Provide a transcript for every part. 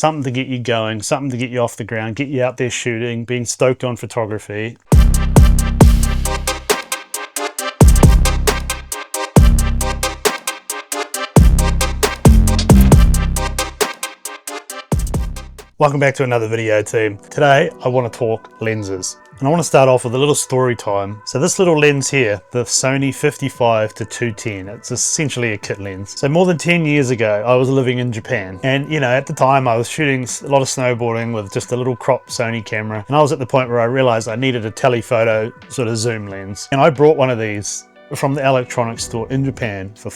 something to get you going, something to get you off the ground, get you out there shooting, being stoked on photography. Welcome back to another video, team. Today I want to talk lenses, and I want to start off with a little story time. So this little lens here, the Sony 55-210, it's essentially a kit lens. So more than 10 years ago I was living in Japan, and at the time I was shooting a lot of snowboarding with just a little crop Sony camera, and I was at the point where I realized I needed a telephoto sort of zoom lens, and I brought one of these from the electronics store in Japan for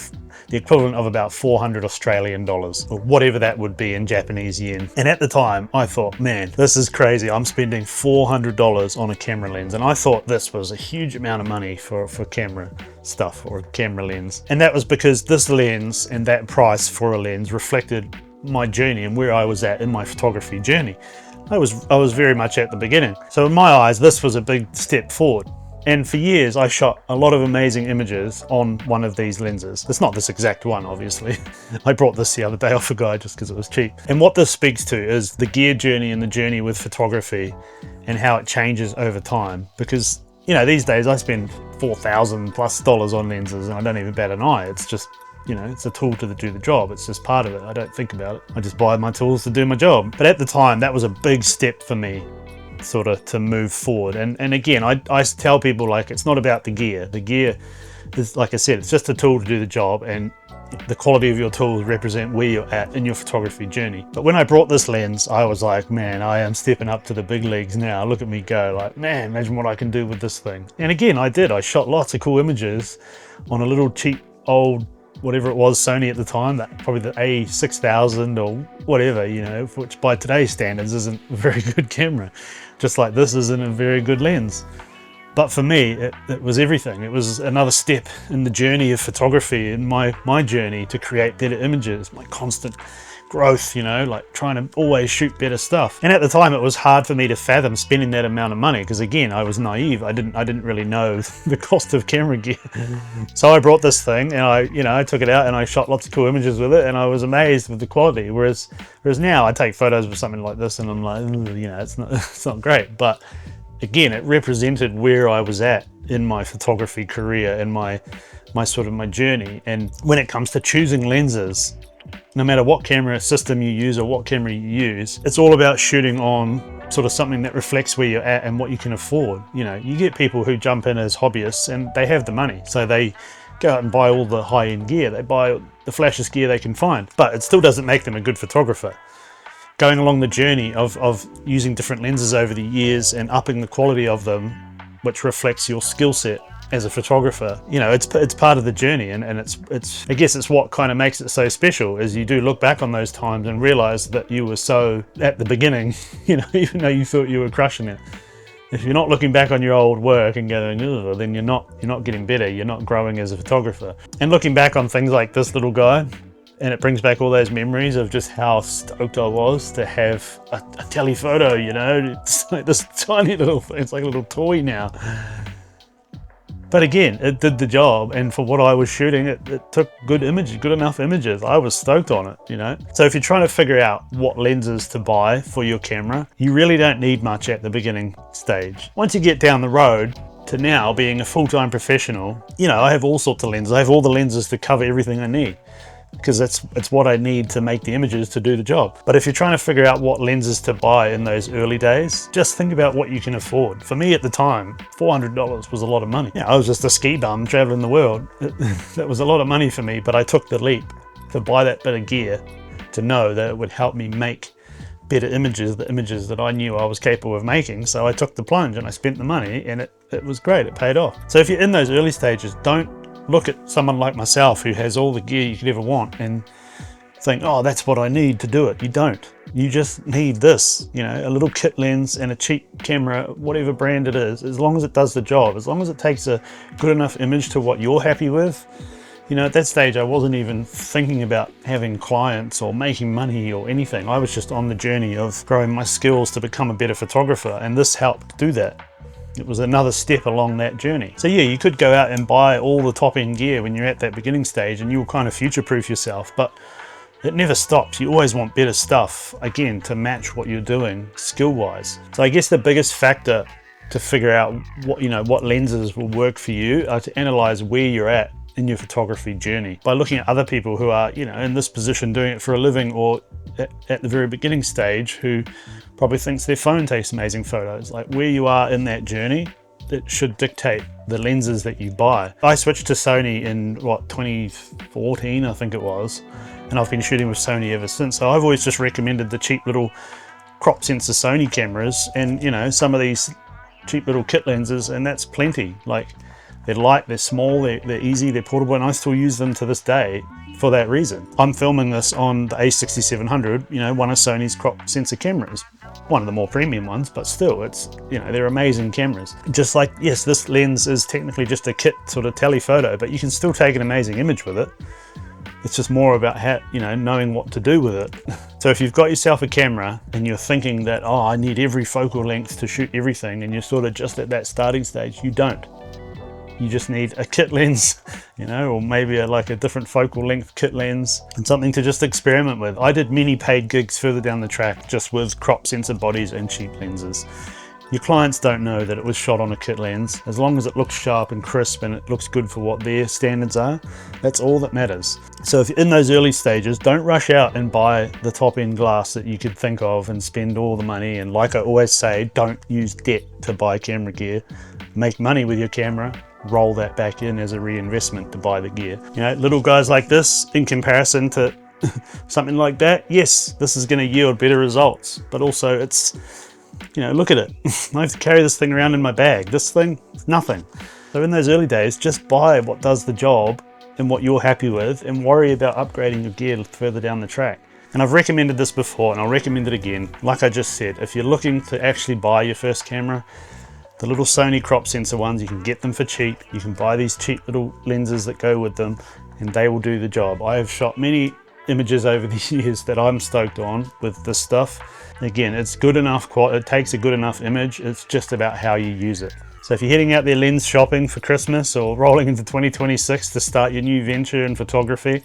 the equivalent of about 400 Australian dollars, or whatever that would be in Japanese yen. And at the time I thought, man, this is crazy. I'm spending $400 on a camera lens, and I thought this was a huge amount of money for camera stuff or a camera lens. And that was because this lens and that price for a lens reflected my journey and where I was at in my photography journey. I was very much at the beginning. So in my eyes, this was a big step forward. And for years I shot a lot of amazing images on one of these lenses. It's not this exact one, obviously. I brought this the other day off a guy just because it was cheap. And what this speaks to is the gear journey and the journey with photography and how it changes over time. Because these days I spend $4,000+ on lenses and I don't even bat an eye. It's just, it's a tool to do the job. It's just part of it. I don't think about it. I just buy my tools to do my job. But at the time, that was a big step for me, sort of to move forward. And again, I tell people, like, it's not about the gear. The gear is, like I said, it's just a tool to do the job, and the quality of your tools represent where you're at in your photography journey. But when I brought this lens, I was like, man, I am stepping up to the big leagues now. Look at me go. Like, man, imagine what I can do with this thing. And again, I shot lots of cool images on a little cheap old, whatever it was, Sony at the time, that probably the A6000 or whatever, which by today's standards isn't a very good camera, just like this isn't a very good lens. But for me, it was everything. It was another step in the journey of photography, in my journey to create better images, my constant growth, like trying to always shoot better stuff. And at the time it was hard for me to fathom spending that amount of money, because again, I was naive. I didn't really know the cost of camera gear. So I brought this thing and I took it out and I shot lots of cool images with it, and I was amazed with the quality. Whereas now I take photos with something like this and I'm like, it's not great. But again, it represented where I was at in my photography career and my journey. And when it comes to choosing lenses, no matter what camera system you use or what camera you use, it's all about shooting on sort of something that reflects where you're at and what you can afford. You get people who jump in as hobbyists and they have the money, so they go out and buy all the high-end gear. They buy the flashiest gear they can find, but it still doesn't make them a good photographer. Going along the journey of using different lenses over the years and upping the quality of them, which reflects your skill set as a photographer, it's part of the journey, and it's I guess it's what kind of makes it so special, is you do look back on those times and realize that you were so at the beginning, even though you thought you were crushing it. If you're not looking back on your old work and going, ugh, then you're not getting better, you're not growing as a photographer. And looking back on things like this little guy, and it brings back all those memories of just how stoked I was to have a telephoto, it's like this tiny little thing, it's like a little toy now. But again, it did the job, and for what I was shooting, it took good enough images. I was stoked on it, So if you're trying to figure out what lenses to buy for your camera, you really don't need much at the beginning stage. Once you get down the road to now being a full-time professional, I have all sorts of lenses. I have all the lenses to cover everything I need, because it's what I need to make the images to do the job. But if you're trying to figure out what lenses to buy in those early days, just think about what you can afford. For me at the time, $400 was a lot of money. I was just a ski bum traveling the world. That was a lot of money for me, but I took the leap to buy that bit of gear, to know that it would help me make better images, the images that I knew I was capable of making. So I took the plunge and I spent the money, and it was great, it paid off. So if you're in those early stages, don't look at someone like myself who has all the gear you could ever want and think, oh, that's what I need to do it. You don't. You just need this, a little kit lens and a cheap camera, whatever brand it is, as long as it does the job, as long as it takes a good enough image to what you're happy with. At that stage, I wasn't even thinking about having clients or making money or anything. I was just on the journey of growing my skills to become a better photographer, and this helped do that. It was another step along that journey. So yeah, you could go out and buy all the top end gear when you're at that beginning stage and you'll kind of future-proof yourself, but it never stops. You always want better stuff, again, to match what you're doing skill-wise. So I guess the biggest factor to figure out what lenses will work for you are to analyze where you're at in your photography journey by looking at other people who are in this position doing it for a living, or at the very beginning stage, who probably thinks their phone takes amazing photos. Like, where you are in that journey, that should dictate the lenses that you buy. I switched to Sony in 2014 I think it was, and I've been shooting with Sony ever since. So I've always just recommended the cheap little crop sensor Sony cameras, and some of these cheap little kit lenses, and that's plenty. Like, they're light, they're small, they're easy, they're portable, and I still use them to this day for that reason. I'm filming this on the A6700, one of Sony's crop sensor cameras. One of the more premium ones, but still, it's, they're amazing cameras. Just like, yes, this lens is technically just a kit sort of telephoto, but you can still take an amazing image with it. It's just more about how, knowing what to do with it. So if you've got yourself a camera and you're thinking that, oh, I need every focal length to shoot everything, and you're sort of just at that starting stage, you don't. You just need a kit lens, or maybe like a different focal length kit lens, and something to just experiment with. I did many paid gigs further down the track just with crop sensor bodies and cheap lenses. Your clients don't know that it was shot on a kit lens. As long as it looks sharp and crisp and it looks good for what their standards are, that's all that matters. So if you're in those early stages, don't rush out and buy the top end glass that you could think of and spend all the money. And like I always say, don't use debt to buy camera gear. Make money with your camera, roll that back in as a reinvestment to buy the gear. Little guys like this, in comparison to something like that, yes, this is going to yield better results, but also it's, look at it. I have to carry this thing around in my bag. This thing, nothing. So in those early days, just buy what does the job and what you're happy with, and worry about upgrading your gear further down the track. And I've recommended this before, and I'll recommend it again. Like I just said, if you're looking to actually buy your first camera, the little Sony crop sensor ones, you can get them for cheap. You can buy these cheap little lenses that go with them, and they will do the job. I have shot many images over the years that I'm stoked on with this stuff. Again, it's good enough, it takes a good enough image. It's just about how you use it. So if you're heading out there lens shopping for Christmas, or rolling into 2026 to start your new venture in photography,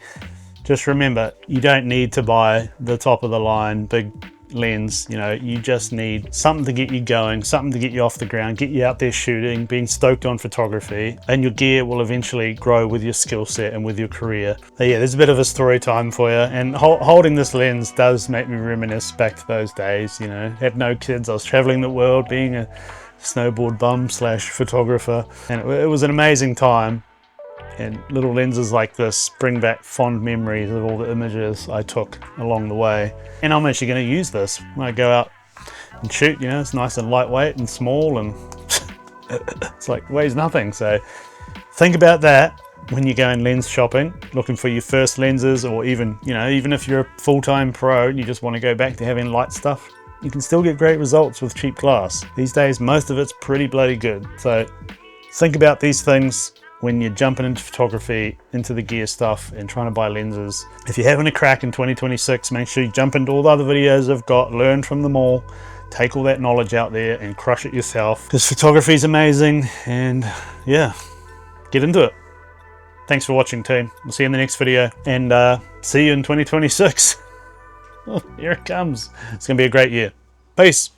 just remember, you don't need to buy the top of the line big lens. You just need something to get you going, something to get you off the ground, get you out there shooting, being stoked on photography, and your gear will eventually grow with your skill set and with your career. So yeah, there's a bit of a story time for you, and holding this lens does make me reminisce back to those days. Had no kids, I was traveling the world being a snowboard bum / photographer, and it was an amazing time. And little lenses like this bring back fond memories of all the images I took along the way. And I'm actually going to use this when I go out and shoot. It's nice and lightweight and small, and it's like weighs nothing. So think about that when you're going lens shopping, looking for your first lenses, or even if you're a full-time pro and you just want to go back to having light stuff, you can still get great results with cheap glass. These days, most of it's pretty bloody good. So think about these things when you're jumping into photography, into the gear stuff, and trying to buy lenses. If you're having a crack in 2026, make sure you jump into all the other videos I've got, learn from them all, take all that knowledge out there and crush it yourself, because photography is amazing. And yeah, get into it. Thanks for watching, team. We'll see you in the next video, and see you in 2026. Here it comes. It's gonna be a great year. Peace.